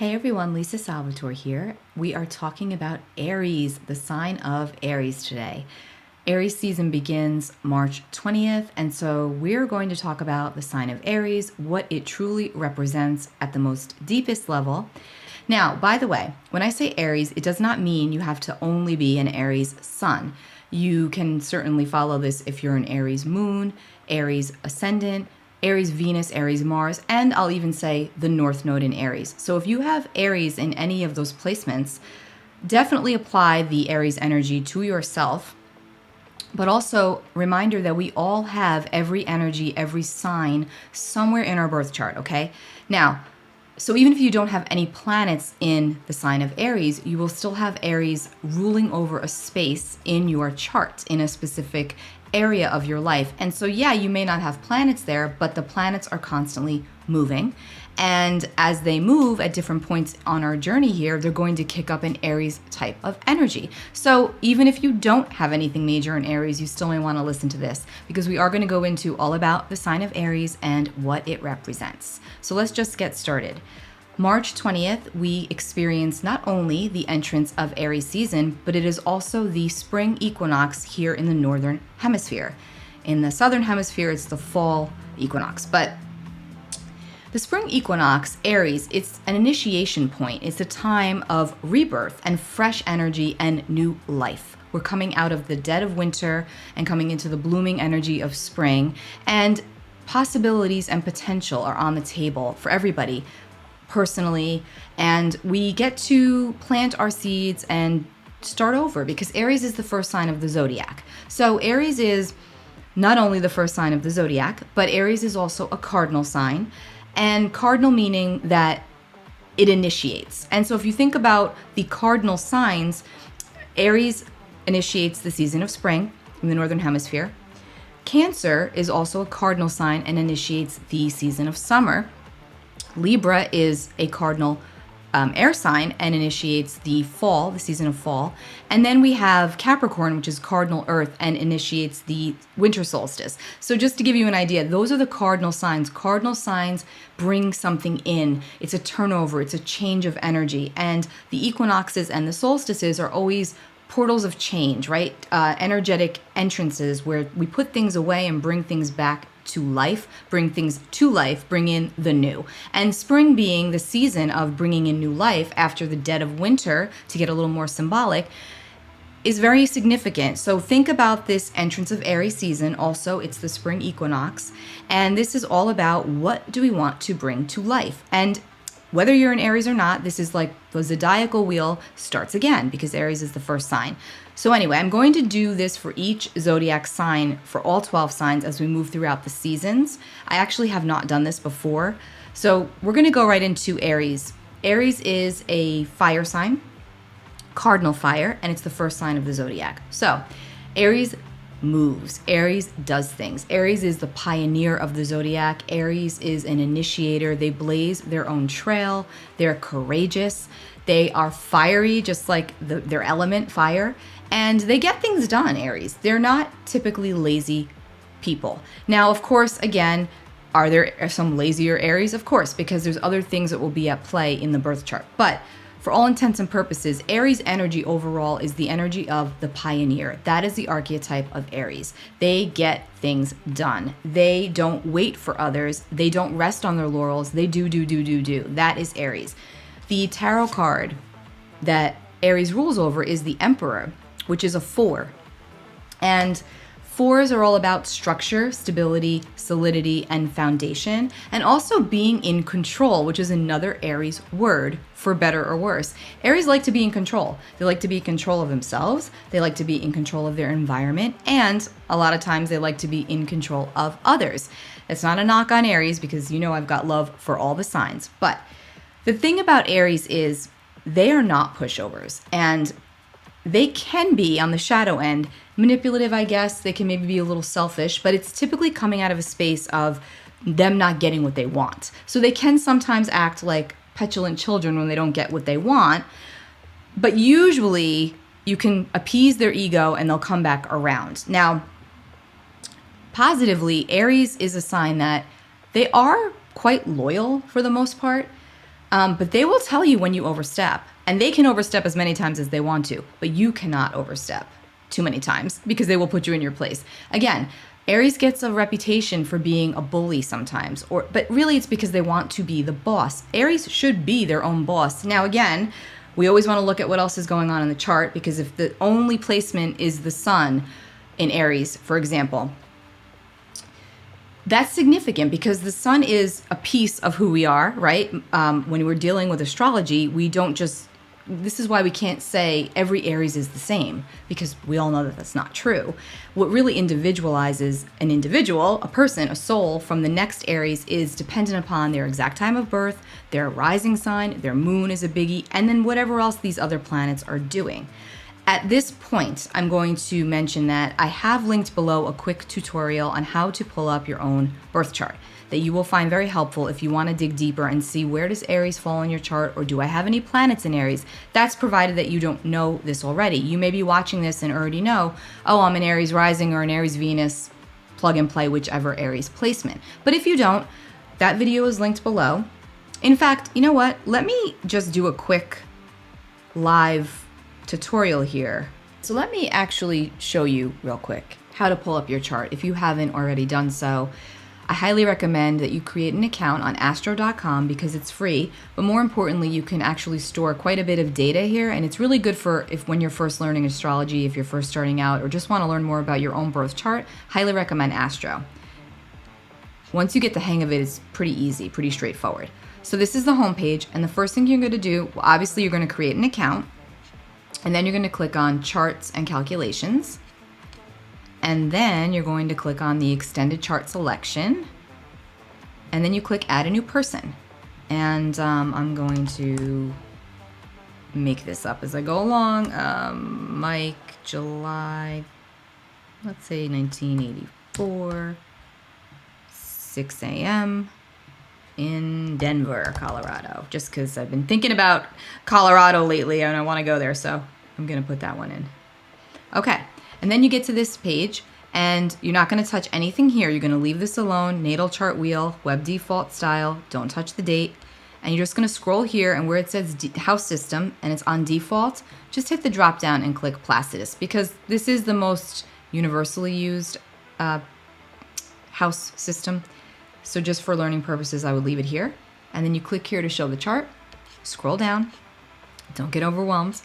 Hey everyone, Lisa Salvatore here. We are talking about Aries, the sign of Aries today. Aries season begins March 20th, and so we're going to talk about the sign of Aries, what it truly represents at the most deepest level. Now, by the way, when I say Aries, it does not mean you have to only be an Aries sun. You can certainly follow this if you're an Aries moon, Aries ascendant, Aries Venus, Aries Mars, and I'll even say the North Node in Aries. So if you have Aries in any of those placements, definitely apply the Aries energy to yourself. But also, reminder that we all have every energy, every sign somewhere in our birth chart, okay? Now, so even if you don't have any planets in the sign of Aries, you will still have Aries ruling over a space in your chart, in a specific area of your life. And so, yeah, you may not have planets there, but the planets are constantly moving. And as they move at different points on our journey here, they're going to kick up an Aries type of energy. So even if you don't have anything major in Aries, you still may want to listen to this because we are going to go into all about the sign of Aries and what it represents. So let's just get started. March 20th, we experience not only the entrance of Aries season, but it is also the spring equinox here in the Northern Hemisphere. In the Southern Hemisphere, it's the fall equinox. But the spring equinox, Aries, it's an initiation point. It's a time of rebirth and fresh energy and new life. We're coming out of the dead of winter and coming into the blooming energy of spring. And possibilities and potential are on the table for everybody personally, and we get to plant our seeds and start over because Aries is the first sign of the zodiac. So Aries is not only the first sign of the zodiac, but Aries is also a cardinal sign, and cardinal meaning that it initiates. And so if you think about the cardinal signs, Aries initiates the season of spring in the Northern Hemisphere. Cancer is also a cardinal sign and initiates the season of summer. Libra is a cardinal air sign and initiates the fall, the season of fall. And then we have Capricorn, which is cardinal earth and initiates the winter solstice. So just to give you an idea, those are the cardinal signs. Cardinal signs bring something in. It's a turnover. It's a change of energy. And the equinoxes and the solstices are always portals of change, right? Energetic entrances where we put things away and bring things back to life, bring things to life, bring in the new. And spring being the season of bringing in new life after the dead of winter, to get a little more symbolic, is very significant. So think about this entrance of Aries season. Also, it's the spring equinox. And this is all about what do we want to bring to life. And whether you're in Aries or not, this is like the zodiacal wheel starts again because Aries is the first sign. So anyway, I'm going to do this for each zodiac sign for all 12 signs as we move throughout the seasons. I actually have not done this before. So we're going to go right into Aries. Aries is a fire sign, cardinal fire, and it's the first sign of the zodiac. So Aries moves. Aries does things. Aries is the pioneer of the zodiac. Aries is an initiator. They blaze their own trail. They're courageous. They are fiery, just like their element, fire. And they get things done, Aries. They're not typically lazy people. Now, of course, again, are there some lazier Aries? Of course, because there's other things that will be at play in the birth chart. But for all intents and purposes, Aries energy overall is the energy of the pioneer. That is the archetype of Aries. They get things done. They don't wait for others. They don't rest on their laurels. They do. That is Aries. The tarot card that Aries rules over is the Emperor, which is a 4. And 4s are all about structure, stability, solidity, and foundation, and also being in control, which is another Aries word for better or worse. Aries like to be in control. They like to be in control of themselves. They like to be in control of their environment. And a lot of times they like to be in control of others. It's not a knock on Aries because you know I've got love for all the signs. But the thing about Aries is they are not pushovers. And they can be, on the shadow end, manipulative, I guess. They can maybe be a little selfish, but it's typically coming out of a space of them not getting what they want. So they can sometimes act like petulant children when they don't get what they want, but usually you can appease their ego and they'll come back around. Now, positively, Aries is a sign that they are quite loyal for the most part. But they will tell you when you overstep. And they can overstep as many times as they want to, but you cannot overstep too many times because they will put you in your place. Again, Aries gets a reputation for being a bully sometimes, but really it's because they want to be the boss. Aries should be their own boss. Now, again, we always want to look at what else is going on in the chart, because if the only placement is the sun in Aries, for example, that's significant because the sun is a piece of who we are, right? When we're dealing with astrology, we don't just, this is why we can't say every Aries is the same, because we all know that that's not true. What really individualizes an individual, a person, a soul from the next Aries is dependent upon their exact time of birth, their rising sign, their moon is a biggie, and then whatever else these other planets are doing. At this point, I'm going to mention that I have linked below a quick tutorial on how to pull up your own birth chart that you will find very helpful if you want to dig deeper and see where does Aries fall in your chart, or do I have any planets in Aries? That's provided that you don't know this already. You may be watching this and already know, oh, I'm an Aries rising or an Aries Venus, plug and play whichever Aries placement. But if you don't, that video is linked below. In fact, you know what? Let me just do a quick live tutorial here. So let me actually show you real quick how to pull up your chart if you haven't already done so. I highly recommend that you create an account on astro.com because it's free, but more importantly, you can actually store quite a bit of data here, and it's really good for when you're first learning astrology, if you're first starting out, or just want to learn more about your own birth chart. Highly recommend Astro. Once you get the hang of it, it's pretty easy, pretty straightforward. So this is the home page, and the first thing you're going to do, well, obviously you're going to create an account, and then you're going to click on Charts and Calculations. And then you're going to click on the extended chart selection, and then you click add a new person. And I'm going to make this up as I go along. Mike, July, let's say 1984, 6 a.m. in Denver, Colorado, just because I've been thinking about Colorado lately and I want to go there, so I'm going to put that one in. Okay. And then you get to this page, and you're not going to touch anything here. You're going to leave this alone. Natal chart wheel, web default style. Don't touch the date. And you're just going to scroll here, and where it says house system and it's on default, just hit the drop down and click Placidus, because this is the most universally used house system. So just for learning purposes, I would leave it here. And then you click here to show the chart. Scroll down. Don't get overwhelmed.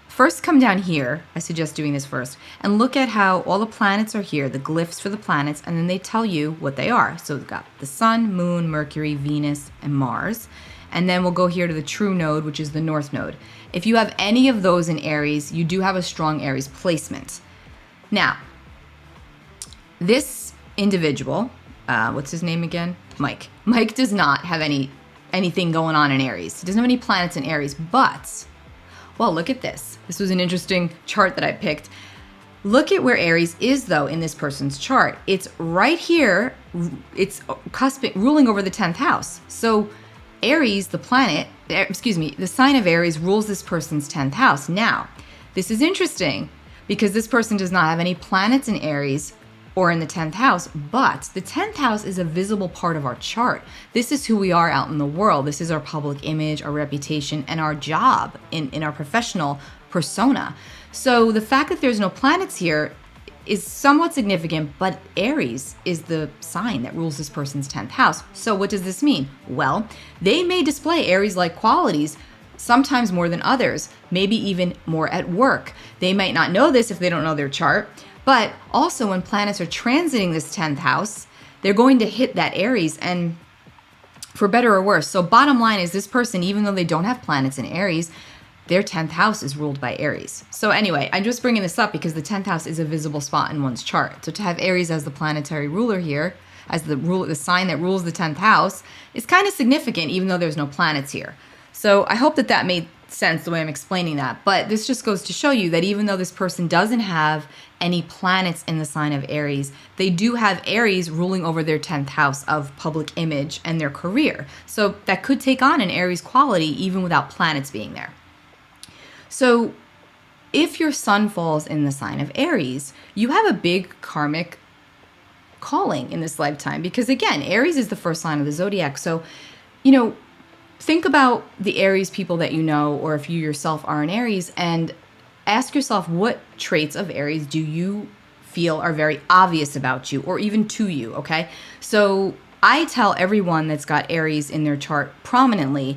First, come down here, I suggest doing this first, and look at how all the planets are here, the glyphs for the planets, and then they tell you what they are. So we've got the Sun, Moon, Mercury, Venus, and Mars. And then we'll go here to the true node, which is the North node. If you have any of those in Aries, you do have a strong Aries placement. Now, this individual, what's his name again? Mike. Mike does not have anything going on in Aries. He doesn't have any planets in Aries, but... well, look at this. This was an interesting chart that I picked. Look at where Aries is, though, in this person's chart. It's right here. It's ruling over the 10th house. So Aries, the planet, the sign of Aries rules this person's 10th house. Now, this is interesting because this person does not have any planets in Aries or in the 10th house, but the 10th house is a visible part of our chart. This is who we are out in the world. This is our public image, our reputation, and our job in our professional persona. So the fact that there's no planets here is somewhat significant, but Aries is the sign that rules this person's 10th house. So what does this mean? Well, they may display Aries-like qualities, sometimes more than others, maybe even more at work. They might not know this if they don't know their chart, but also when planets are transiting this 10th house, they're going to hit that Aries, and for better or worse. So bottom line is this person, even though they don't have planets in Aries, their 10th house is ruled by Aries. So anyway, I'm just bringing this up because the 10th house is a visible spot in one's chart. So to have Aries as the planetary ruler here, as the sign that rules the 10th house, is kind of significant even though there's no planets here. So I hope that made sense the way I'm explaining that. But this just goes to show you that even though this person doesn't have any planets in the sign of Aries, they do have Aries ruling over their 10th house of public image and their career. So that could take on an Aries quality even without planets being there. So if your sun falls in the sign of Aries, you have a big karmic calling in this lifetime because, again, Aries is the first sign of the zodiac. So, think about the Aries people that you know, or if you yourself are an Aries, and ask yourself, what traits of Aries do you feel are very obvious about you, or even to you, okay? So I tell everyone that's got Aries in their chart prominently,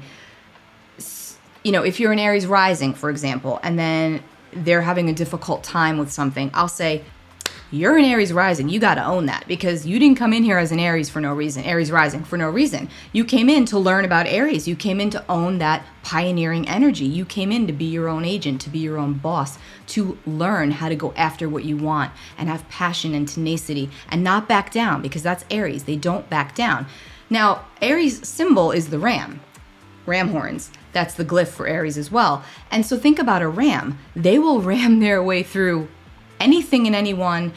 you know, if you're an Aries rising, for example, and then they're having a difficult time with something, I'll say, you're an Aries rising. You got to own that, because you didn't come in here as an Aries for no reason, Aries rising for no reason. You came in to learn about Aries. You came in to own that pioneering energy. You came in to be your own agent, to be your own boss, to learn how to go after what you want and have passion and tenacity and not back down, because that's Aries. They don't back down. Now, Aries symbol is the ram horns. That's the glyph for Aries as well. And so think about a ram. They will ram their way through anything and anyone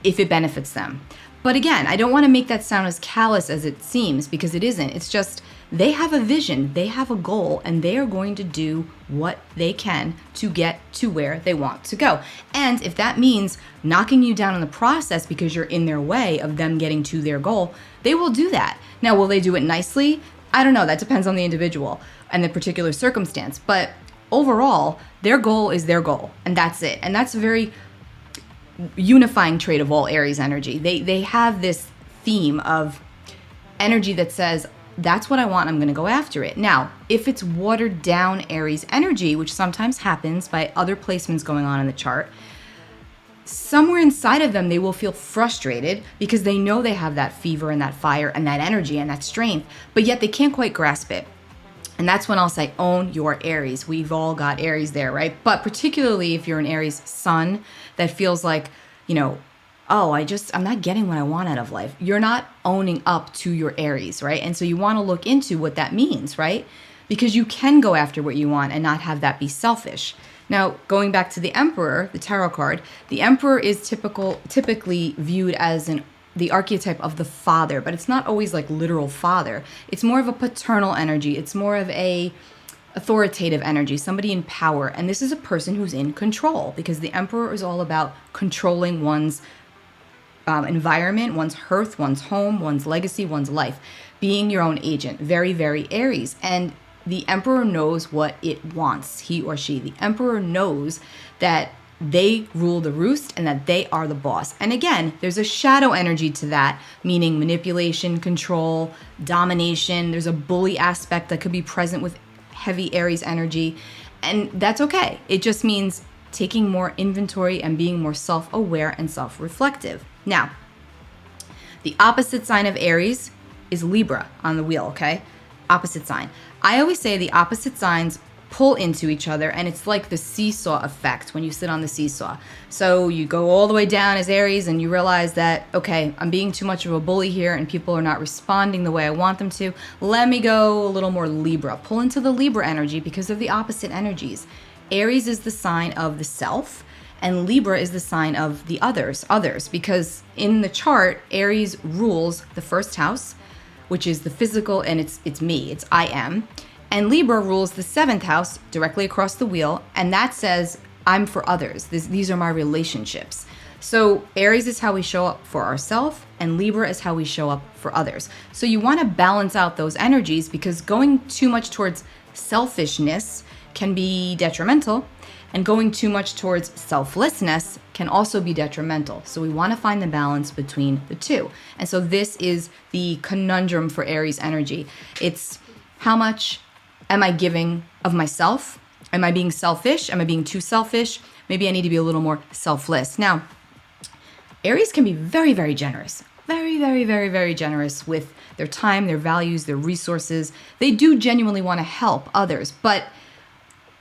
if it benefits them. But again, I don't want to make that sound as callous as it seems, because it isn't. It's just they have a vision, they have a goal, and they are going to do what they can to get to where they want to go. And if that means knocking you down in the process because you're in their way of them getting to their goal, they will do that. Now, will they do it nicely? I don't know. That depends on the individual and the particular circumstance. But overall, their goal is their goal, and that's it. And that's a very unifying trait of all Aries energy. They have this theme of energy that says, that's what I want, I'm going to go after it. Now, if it's watered down Aries energy, which sometimes happens by other placements going on in the chart, somewhere inside of them, they will feel frustrated because they know they have that fever and that fire and that energy and that strength, but yet they can't quite grasp it. And that's when I'll say, own your Aries. We've all got Aries there, right? But particularly if you're an Aries sun that feels like, you know, oh, I'm not getting what I want out of life. You're not owning up to your Aries, right? And so you want to look into what that means, right? Because you can go after what you want and not have that be selfish. Now, going back to the Emperor, the tarot card, the Emperor is typically viewed as the archetype of the father, but it's not always like literal father. It's more of a paternal energy. It's more of a authoritative energy, somebody in power. And this is a person who's in control, because the Emperor is all about controlling one's environment, one's hearth, one's home, one's legacy, one's life, being your own agent. Very, very Aries. And the Emperor knows what it wants, he or she. The Emperor knows that they rule the roost and that they are the boss. And again, there's a shadow energy to that, meaning manipulation, control, domination. There's a bully aspect that could be present with heavy Aries energy. And that's okay. It just means taking more inventory and being more self-aware and self-reflective. Now, the opposite sign of Aries is Libra on the wheel, okay? Opposite sign. I always say the opposite signs pull into each other, and it's like the seesaw effect when you sit on the seesaw. So you go all the way down as Aries and you realize that, okay, I'm being too much of a bully here and people are not responding the way I want them to. Let me go a little more Libra. Pull into the Libra energy because of the opposite energies. Aries is the sign of the self, and Libra is the sign of the others, because in the chart, Aries rules the first house, which is the physical, and it's me, it's I am. And Libra rules the seventh house directly across the wheel, and that says, I'm for others. These are my relationships. So Aries is how we show up for ourselves, and Libra is how we show up for others. So you want to balance out those energies, because going too much towards selfishness can be detrimental, and going too much towards selflessness can also be detrimental. So we want to find the balance between the two. And so this is the conundrum for Aries energy. It's how much am I giving of myself? Am I being selfish? Am I being too selfish? Maybe I need to be a little more selfless. Now, Aries can be very, very generous. Very, very, very, very generous with their time, their values, their resources. They do genuinely want to help others, but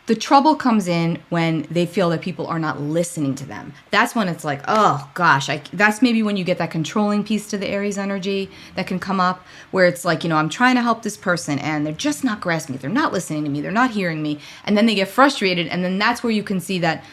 the trouble comes in when they feel that people are not listening to them. That's when it's like, oh gosh, that's maybe when you get that controlling piece to the Aries energy that can come up, where it's like, I'm trying to help this person and they're just not grasping it. They're not listening to me. They're not hearing me. And then they get frustrated. And then that's where you can see that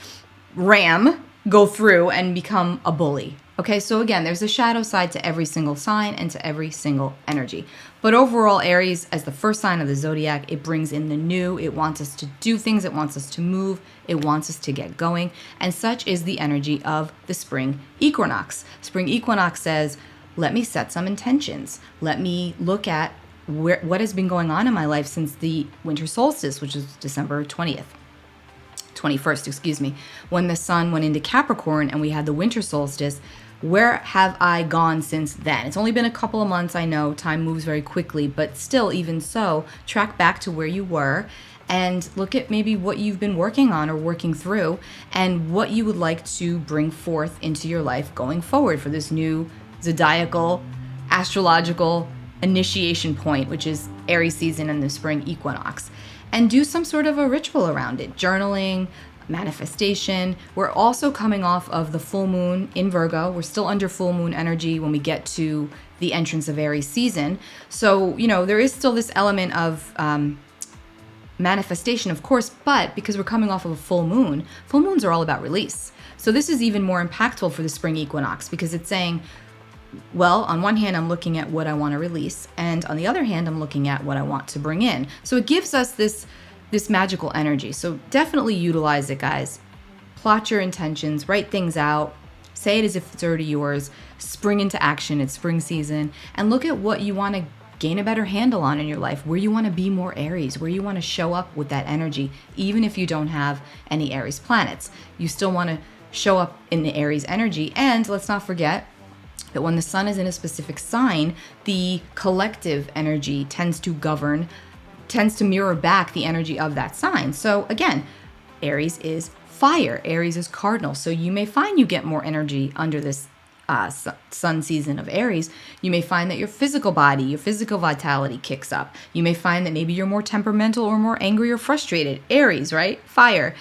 ram go through and become a bully. Okay, so again, there's a shadow side to every single sign and to every single energy. But overall, Aries, as the first sign of the zodiac, it brings in the new. It wants us to do things. It wants us to move. It wants us to get going. And such is the energy of the Spring Equinox. Spring Equinox says, let me set some intentions. Let me look at what has been going on in my life since the winter solstice, which is December 21st, excuse me, when the sun went into Capricorn and we had the winter solstice. Where have I gone since then? It's only been a couple of months, I know, time moves very quickly, but still, even so, track back to where you were and look at maybe what you've been working on or working through and what you would like to bring forth into your life going forward for this new zodiacal, astrological initiation point, which is Aries season and the spring equinox. And do some sort of a ritual around it, journaling, manifestation. We're also coming off of the full moon in Virgo. We're still under full moon energy when we get to the entrance of Aries season. So, there is still this element of manifestation, of course, but because we're coming off of a full moons are all about release. So this is even more impactful for the spring equinox because it's saying, well, on one hand, I'm looking at what I want to release, and on the other hand, I'm looking at what I want to bring in. So it gives us this magical energy. So definitely utilize it, guys. Plot your intentions, write things out, say it as if it's already yours, spring into action. It's spring season, and look at what you want to gain a better handle on in your life, where you want to be more Aries, where you want to show up with that energy, even if you don't have any Aries planets. You still want to show up in the Aries energy. And let's not forget that when the sun is in a specific sign, the collective energy tends to mirror back the energy of that sign. So again, Aries is fire. Aries is cardinal. So you may find you get more energy under this sun season of Aries. You may find that your physical body, your physical vitality kicks up. You may find that maybe you're more temperamental or more angry or frustrated. Aries, right? Fire.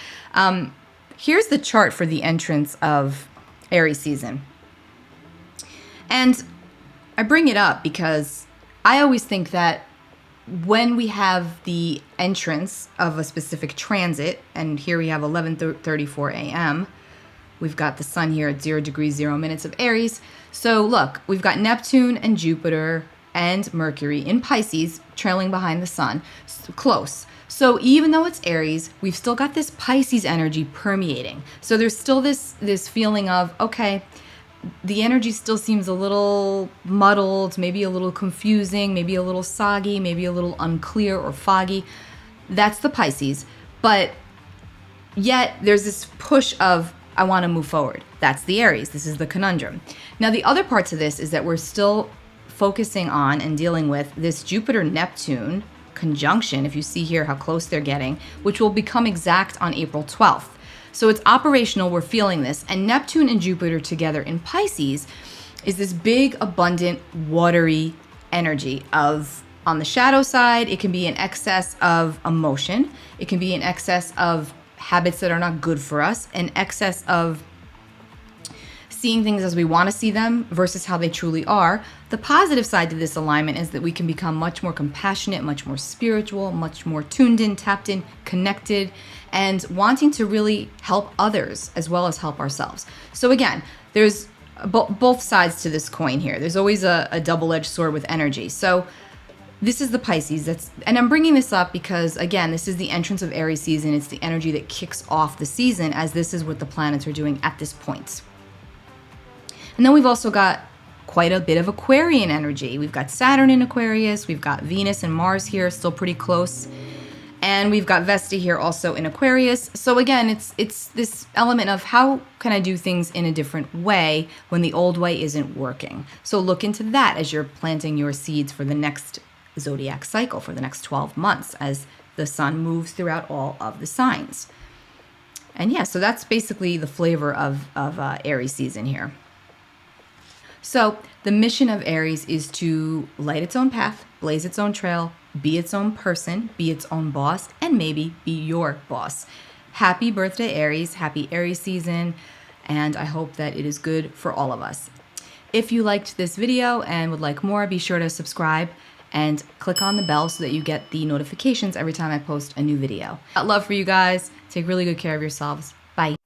Here's the chart for the entrance of Aries season. And I bring it up because I always think that when we have the entrance of a specific transit, and here we have 11:34 a.m., we've got the sun here at 0 degrees 0 minutes of Aries. So look, we've got Neptune and Jupiter and Mercury in Pisces trailing behind the sun, close. So even though it's Aries, we've still got this Pisces energy permeating. So there's still this feeling of, okay, the energy still seems a little muddled, maybe a little confusing, maybe a little soggy, maybe a little unclear or foggy. That's the Pisces. But yet there's this push of, I want to move forward. That's the Aries. This is the conundrum. Now, the other part to this is that we're still focusing on and dealing with this Jupiter-Neptune conjunction, if you see here how close they're getting, which will become exact on April 12th. So it's operational, we're feeling this. And Neptune and Jupiter together in Pisces is this big, abundant, watery energy of, on the shadow side, it can be an excess of emotion. It can be an excess of habits that are not good for us, an excess of seeing things as we want to see them versus how they truly are. The positive side to this alignment is that we can become much more compassionate, much more spiritual, much more tuned in, tapped in, connected, and wanting to really help others as well as help ourselves. So again, there's both sides to this coin here. There's always a double-edged sword with energy. So this is the Pisces. And I'm bringing this up because, again, this is the entrance of Aries season. It's the energy that kicks off the season, as this is what the planets are doing at this point. And then we've also got quite a bit of Aquarian energy. We've got Saturn in Aquarius. We've got Venus and Mars here, still pretty close. And we've got Vesta here also in Aquarius. So again, it's this element of how can I do things in a different way when the old way isn't working. So look into that as you're planting your seeds for the next zodiac cycle, for the next 12 months, as the sun moves throughout all of the signs. And yeah, so that's basically the flavor of Aries season here. So the mission of Aries is to light its own path, blaze its own trail, be its own person, be its own boss, and maybe be your boss. Happy birthday, Aries. Happy Aries season. And I hope that it is good for all of us. If you liked this video and would like more, be sure to subscribe and click on the bell so that you get the notifications every time I post a new video. Love for you guys. Take really good care of yourselves. Bye.